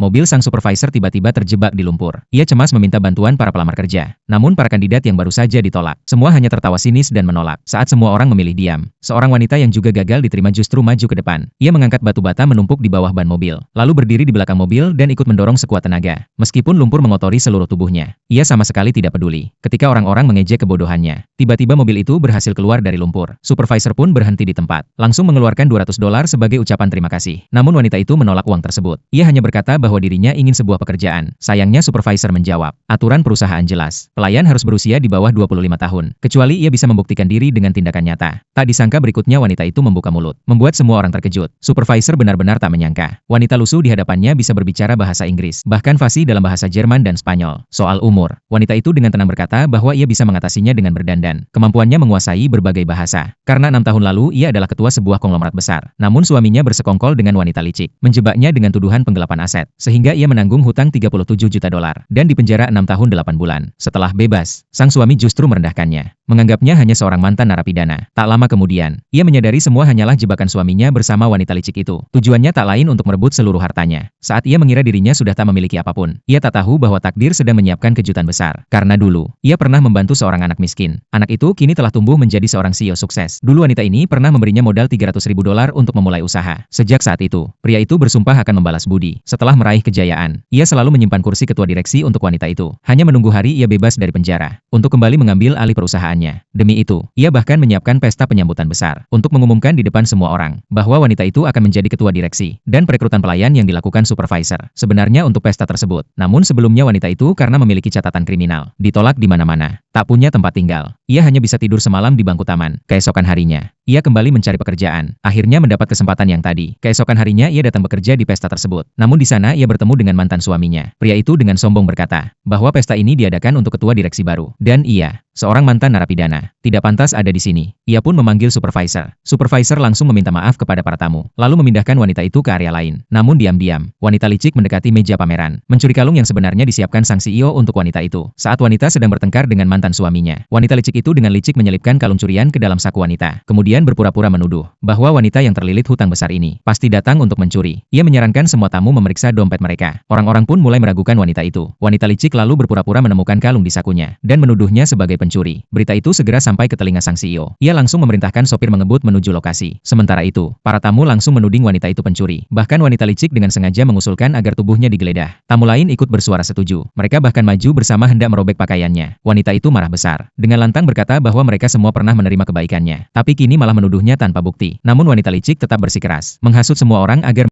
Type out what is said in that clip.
mobil sang supervisor tiba-tiba terjebak di lumpur. Ia cemas meminta bantuan para pelamar kerja. Namun para kandidat yang baru saja ditolak, semua hanya tertawa sinis dan menolak. Saat semua orang memilih diam, seorang wanita yang juga gagal diterima justru maju ke depan. Ia mengangkat batu bata menumpuk di bawah ban mobil, lalu berdiri di belakang mobil dan ikut mendorong sekuat tenaga. Meskipun lumpur mengotori seluruh tubuhnya, ia sama sekali tidak peduli. Ketika orang-orang mengejek kebodohannya, tiba-tiba mobil itu berhasil keluar dari lumpur. Supervisor pun berhenti di tempat, langsung mengeluarkan $200 sebagai ucapan terima kasih. Namun wanita itu menolak uang tersebut. Ia hanya berkata bahwa dirinya ingin sebuah pekerjaan. Sayangnya supervisor menjawab, aturan perusahaan jelas, pelayan harus berusia di bawah 25 tahun, kecuali ia bisa membuktikan diri dengan tindakan nyata. Tak disangka berikutnya wanita itu membuka mulut, membuat semua orang terkejut. Supervisor benar-benar tak menyangka, wanita lusuh di hadapannya bisa berbicara bahasa Inggris, bahkan fasih dalam bahasa Jerman dan Spanyol. Soal umur, wanita itu dengan tenang berkata bahwa ia bisa mengatasinya dengan berdandan. Kemampuannya menguasai berbagai bahasa. Karena 6 tahun lalu ia adalah ketua sebuah konglomerat besar. Namun suaminya bersekongkol dengan wanita licik, menjebaknya dengan tuduhan penggelapan aset, sehingga ia menanggung hutang $37 juta dan dipenjara 6 tahun 8 bulan. Setelah bebas, sang suami justru merendahkannya, menganggapnya hanya seorang mantan narapidana. Tak lama kemudian, ia menyadari semua hanyalah jebakan suaminya bersama wanita licik itu. Tujuannya tak lain untuk merebut seluruh hartanya. Saat ia mengira dirinya sudah tak memiliki apapun, ia tak tahu bahwa takdir sedang menyiapkan kejutan besar. Karena dulu, ia pernah membantu seorang anak miskin. Anak itu kini telah tumbuh menjadi seorang CEO sukses. Dulu wanita ini pernah memberinya modal $300.000 untuk memulai usaha. Sejak saat itu, pria itu bersumpah akan membalas budi. Setelah meraih kejayaan, ia selalu menyimpan kursi ketua direksi untuk wanita itu, hanya menunggu hari ia bebas dari penjara, untuk kembali mengambil alih perusahaannya. Demi itu, ia bahkan menyiapkan pesta penyambutan besar, untuk mengumumkan di depan semua orang, bahwa wanita itu akan menjadi ketua direksi, dan perekrutan pelayan yang dilakukan supervisor. Sebenarnya untuk pesta tersebut, namun sebelumnya wanita itu karena memiliki catatan kriminal, ditolak di mana-mana, tak punya tempat tinggal. Ia hanya bisa tidur semalam di bangku taman. Keesokan harinya, ia kembali mencari pekerjaan. Akhirnya mendapat kesempatan yang tadi. Keesokan harinya ia datang bekerja di pesta tersebut. Namun di sana ia bertemu dengan mantan suaminya. Pria itu dengan sombong berkata, bahwa pesta ini diadakan untuk ketua direksi baru. Dan ia, seorang mantan narapidana, tidak pantas ada di sini. Ia pun memanggil supervisor. Supervisor langsung meminta maaf kepada para tamu, lalu memindahkan wanita itu ke area lain. Namun diam-diam, wanita licik mendekati meja pameran, mencuri kalung yang sebenarnya disiapkan sang CEO untuk wanita itu. Saat wanita sedang bertengkar dengan mantan suaminya, wanita licik itu dengan licik menyelipkan kalung curian ke dalam saku wanita. Kemudian berpura-pura menuduh bahwa wanita yang terlilit hutang besar ini pasti datang untuk mencuri. Ia menyarankan semua tamu memeriksa dompet mereka. Orang-orang pun mulai meragukan wanita itu. Wanita licik lalu berpura-pura menemukan kalung di sakunya dan menuduhnya sebagai pencuri. Berita itu segera sampai ke telinga sang CEO. Ia langsung memerintahkan sopir mengebut menuju lokasi. Sementara itu, para tamu langsung menuding wanita itu pencuri. Bahkan wanita licik dengan sengaja mengusulkan agar tubuhnya digeledah. Tamu lain ikut bersuara setuju. Mereka bahkan maju bersama hendak merobek pakaiannya. Wanita itu marah besar, dengan lantang berkata bahwa mereka semua pernah menerima kebaikannya, tapi kini malah menuduhnya tanpa bukti. Namun wanita licik tetap bersikeras, menghasut semua orang agar